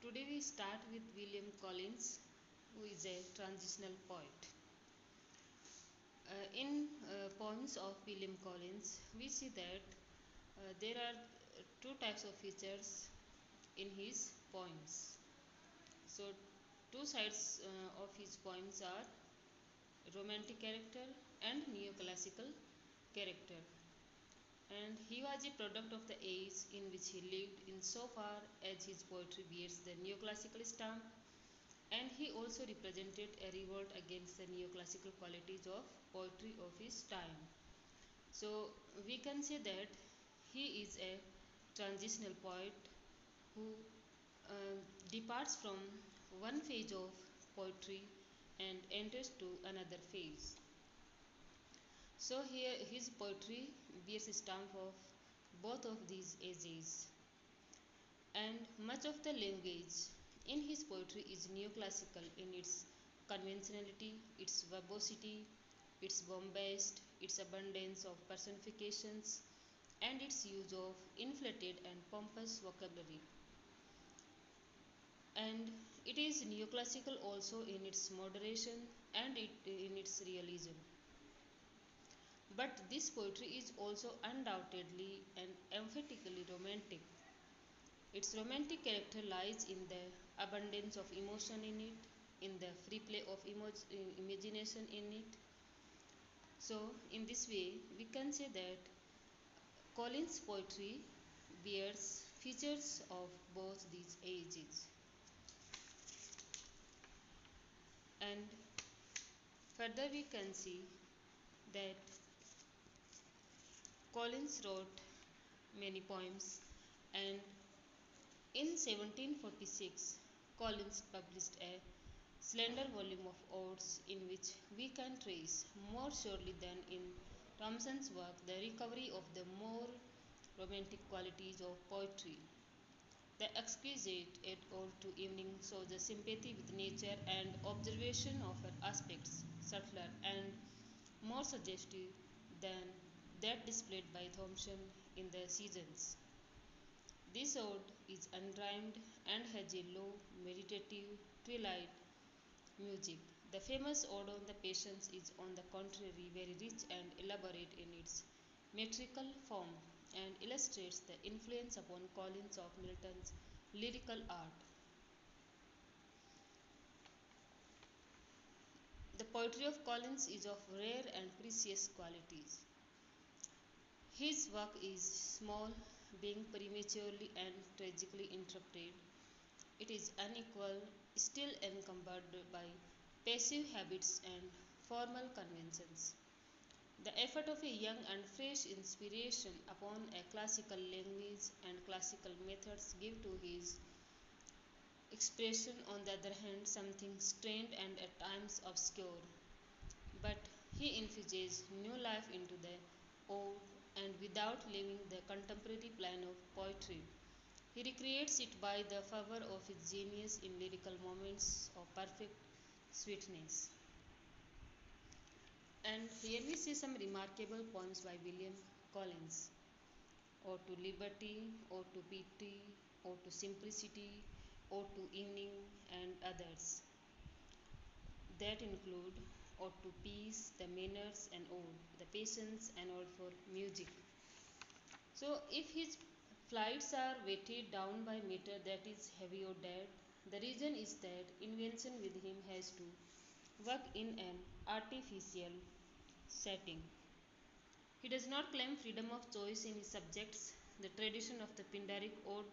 Today we start with William Collins, who is a transitional poet. In poems of William Collins, we see that there are two types of features in his poems. So, two sides of his poems are romantic character and neoclassical character. And he was a product of the age in which he lived insofar as his poetry bears the neoclassical stamp, and he also represented a revolt against the neoclassical qualities of poetry of his time. So we can say that he is a transitional poet who uh, departs from one phase of poetry and enters to another phase. So here his poetry bears a stamp of both of these ages, and much of the language in his poetry is neoclassical in its conventionality, its verbosity, its bombast, its abundance of personifications, and its use of inflated and pompous vocabulary. And it is neoclassical also in its moderation and in its realism. But this poetry is also undoubtedly and emphatically romantic. Its romantic character lies in the abundance of emotion in it, in the free play of imagination in it. So, in this way, we can say that Collins' poetry bears features of both these ages. And further, we can see that Collins wrote many poems, and in 1746, Collins published a slender volume of odes in which we can trace, more surely than in Thomson's work, the recovery of the more romantic qualities of poetry. The exquisite ode to evening shows a sympathy with nature and observation of her aspects, subtler and more suggestive than that displayed by Thomson in the Seasons. This ode is unrhymed and has a low, meditative, twilight music. The famous ode on the Patience is, on the contrary, very rich and elaborate in its metrical form and illustrates the influence upon Collins of Milton's lyrical art. The poetry of Collins is of rare and precious qualities. His work is small, being prematurely and tragically interpreted. It is unequal, still encumbered by passive habits and formal conventions. The effort of a young and fresh inspiration upon a classical language and classical methods give to his expression, on the other hand, something strained and at times obscure. But he infuses new life into the ode, and without leaving the contemporary plan of poetry, he recreates it by the fervor of his genius in lyrical moments of perfect sweetness. And here we see some remarkable poems by William Collins: Ode to Liberty, Ode to Pity, Ode to Simplicity, Ode to Evening, and others that include Ode to Peace, The Manners, and Ode, The Patience, and Ode for Music. So, if his flights are weighted down by meter that is heavy or dead, the reason is that invention with him has to work in an artificial setting. He does not claim freedom of choice in his subjects. The tradition of the Pindaric ode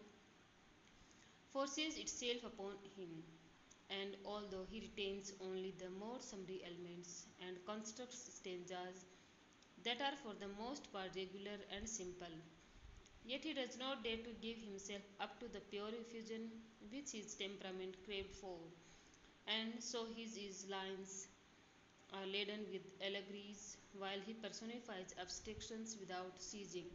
forces itself upon him, and although he retains only the more summary elements and constructs stanzas that are for the most part regular and simple, yet he does not dare to give himself up to the pure effusion which his temperament craved for, and so his lines are laden with allegories while he personifies abstractions without ceasing.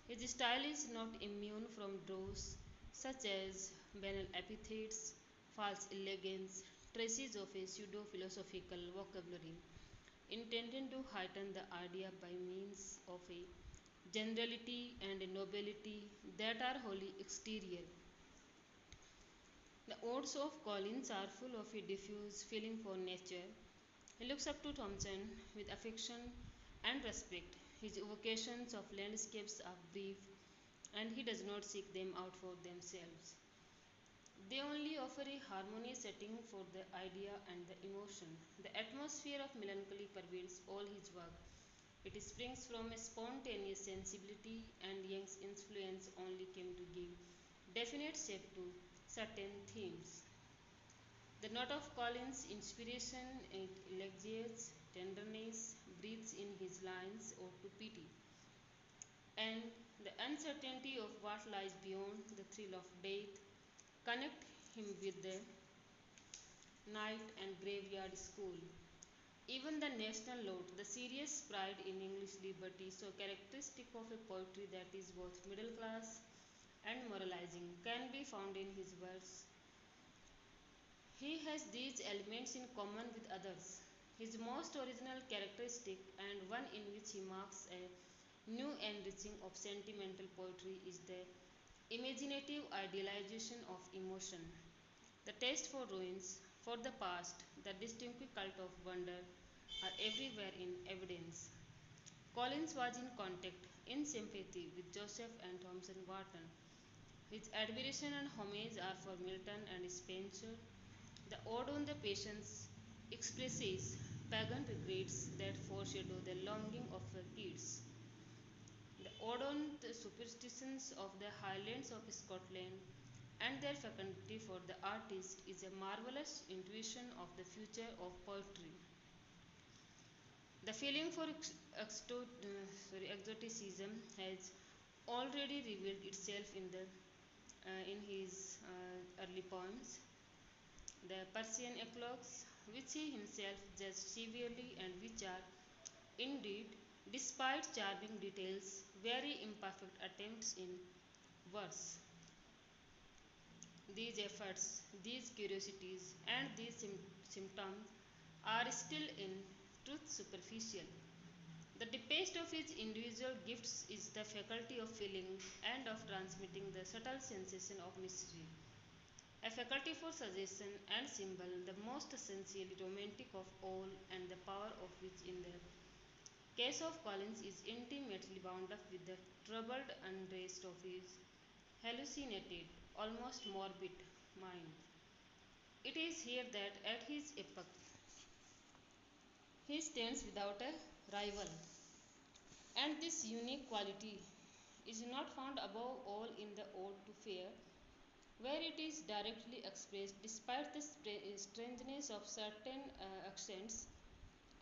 His style is not immune from dross such as banal epithets, false elegance, traces of a pseudo philosophical vocabulary intended to heighten the idea by means of a generality and a nobility that are wholly exterior. The odes of Collins are full of a diffuse feeling for nature. He looks up to Thomson with affection and respect. His evocations of landscapes are brief, and he does not seek them out for themselves. They only offer a harmonious setting for the idea and the emotion. The atmosphere of melancholy pervades all his work. It springs from a spontaneous sensibility, and Young's influence only came to give definite shape to certain themes. The note of Collins' inspiration, it exudes tenderness, breathes in his lines or to pity, and the uncertainty of what lies beyond the thrill of death connect him with the night and graveyard school. Even the national note, the serious pride in English liberty, so characteristic of a poetry that is both middle class and moralizing, can be found in his verse. He has these elements in common with others. His most original characteristic, and one in which he marks a new enriching of sentimental poetry, is the imaginative idealization of emotion. The taste for ruins, for the past, the distinctive cult of wonder are everywhere in evidence. Collins was in contact, in sympathy with Joseph and Thomson Warton. His admiration and homage are for Milton and Spenser. The Ode on the Patience expresses pagan regrets that foreshadow the longing of the Keats. The Ode on the Superstitions of the Highlands of Scotland and their fecundity for the artist is a marvelous intuition of the future of poetry. The feeling for exoticism has already revealed itself in his early poems. The Persian eclogues, which he himself judged severely and which are, indeed, despite charming details, very imperfect attempts in verse. These efforts, these curiosities, and these symptoms are still in truth superficial. The deepest of his individual gifts is the faculty of feeling and of transmitting the subtle sensation of mystery, a faculty for suggestion and symbol, the most essentially romantic of all, and the power of which, in the case of Collins, is intimately bound up with the troubled unrest of his hallucinated, almost morbid mind. It is here that at his epoch he stands without a rival, and this unique quality is not found above all in the Ode to Fear, where it is directly expressed despite the strangeness of certain accents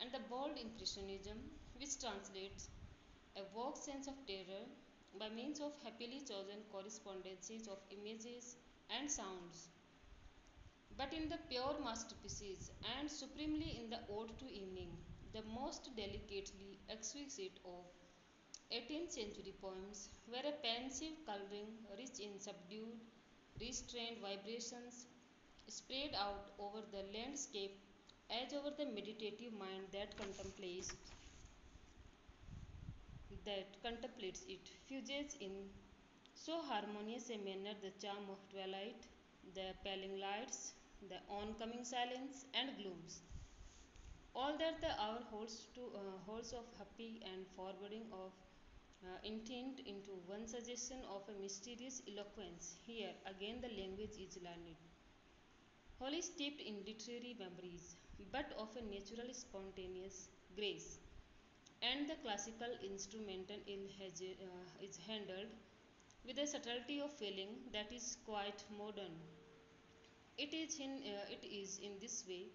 and the bold impressionism which translates a vague sense of terror by means of happily chosen correspondences of images and sounds. But in the pure masterpieces, and supremely in the Ode to Evening, the most delicately exquisite of 18th century poems, where a pensive coloring rich in subdued, restrained vibrations spread out over the landscape as over the meditative mind that contemplates it, fuses in so harmonious a manner the charm of twilight, the paling lights, the oncoming silence and glooms. All that the hour holds of happy and foreboding of intent into one suggestion of a mysterious eloquence. Here again the language is learned, wholly steeped in literary memories, but of a natural spontaneous grace. And the classical instrumental is handled with a subtlety of feeling that is quite modern. It is in this way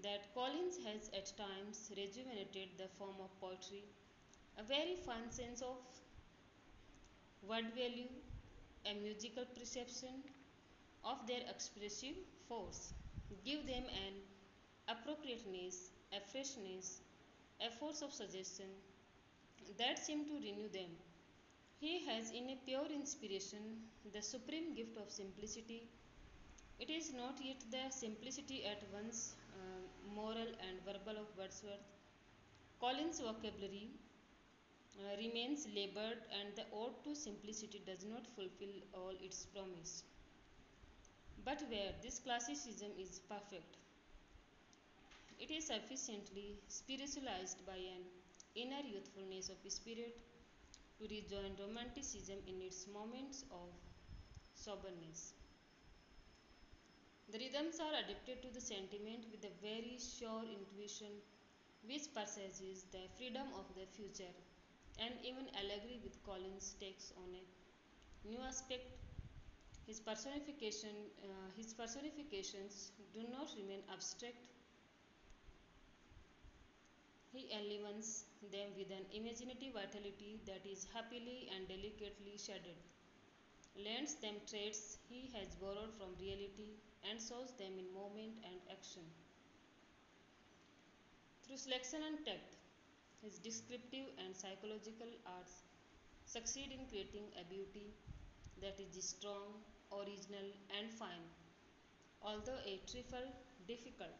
that Collins has at times rejuvenated the form of poetry, a very fine sense of word value, a musical perception of their expressive force. Give them an appropriateness, a freshness, a force of suggestion that seem to renew them. He has in a pure inspiration the supreme gift of simplicity. It is not yet the simplicity at once moral and verbal of Wordsworth. Collins' vocabulary remains labored, and the ode to simplicity does not fulfill all its promise. but where this classicism is perfect, it is sufficiently spiritualized by an inner youthfulness of spirit to rejoin romanticism in its moments of soberness. The rhythms are adapted to the sentiment with a very sure intuition which pressages the freedom of the future, and even Allegri with Collins takes on a new aspect. His personifications do not remain abstract. He enlivens them with an imaginative vitality that is happily and delicately shaded, lends them traits he has borrowed from reality, and shows them in movement and action. Through selection and tact, his descriptive and psychological arts succeed in creating a beauty that is strong, original, and fine, although a trifle difficult.